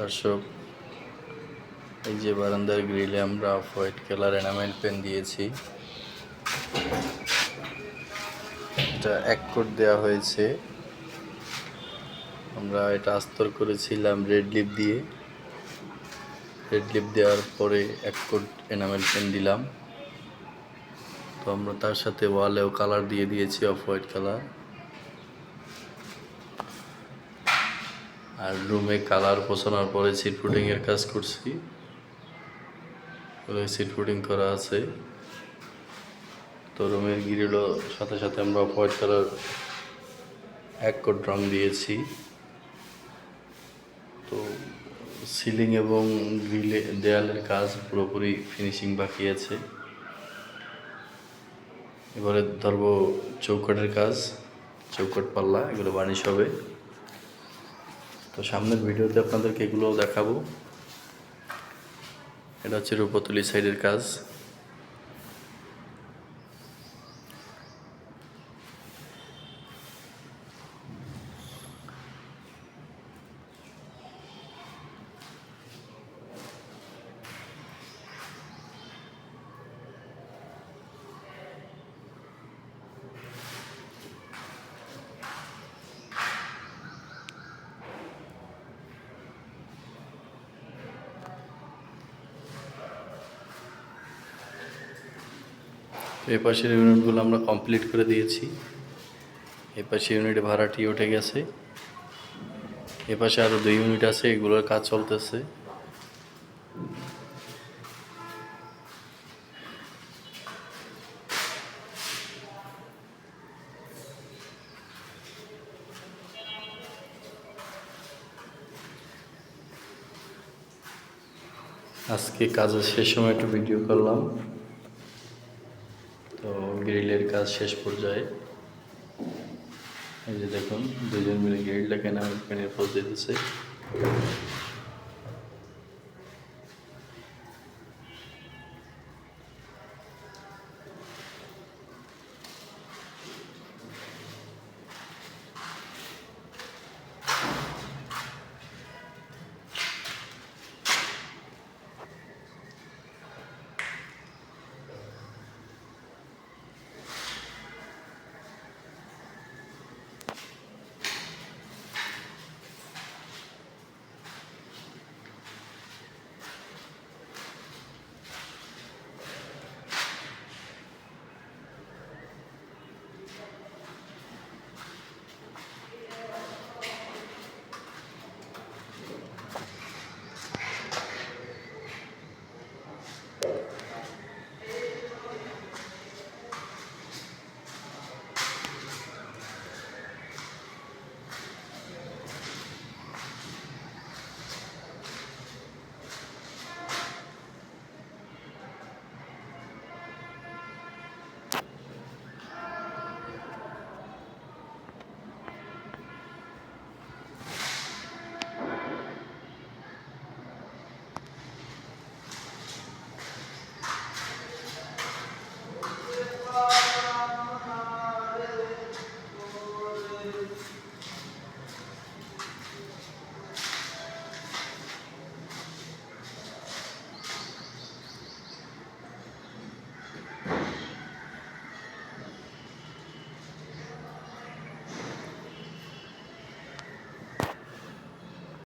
দর্শক, এই যে বারান্দার গ্রিলে আমরা off white colour enamel paint দিয়েছি। এটা 1 কোট দেওয়া হয়েছে। আমরা এটা আস্তর করেছিলাম রেড লিপ দিয়ে। রেড লিপ দেওয়ার পরে 1 কোট এনামেল পেন দিলাম। তো আমরা তার সাথে ওয়ালেও কালার দিয়ে দিয়েছি অফ হোয়াইট কালার। আর রুমে কালার পোছানোর পরে সিট ফুটিং এর কাজ করছি। সিট ফুটিং করা আছে। তো রুমের গ্রিলও সাথে সাথে আমরা অফ হোয়াইট কালার 1 কোট রং দিয়েছি। তো সিলিং এবং গ্রিলে দেয়ালের কাজ পুরোপুরি ফিনিশিং বাকি আছে। এবারে ধরবো চৌকাঠের কাজ, চৌকাঠ পাল্লা এগুলো বানিশ হবে। তো সামনের ভিডিওতে আপনাদেরকে এগুলোও দেখাবো। এটা হচ্ছে রূপতুলি সাইডের কাজ। এই পাশের ইউনিটগুলো আমরা কমপ্লিট করে দিয়েছি। এই পাশে ইউনিটে ভাড়াটি উঠে গেছে। এ পাশে আরও 2 ইউনিট আছে, এগুলোর কাজ চলতেছে। আজকে কাজের শেষ সময় একটু ভিডিও করলাম। তো গ্রিলের কাজ শেষ পর্যায়ে। এই যে দেখুন, দুজন মিলে গ্রিলটাকে এনামেল পেনের পোজ দিতেছে।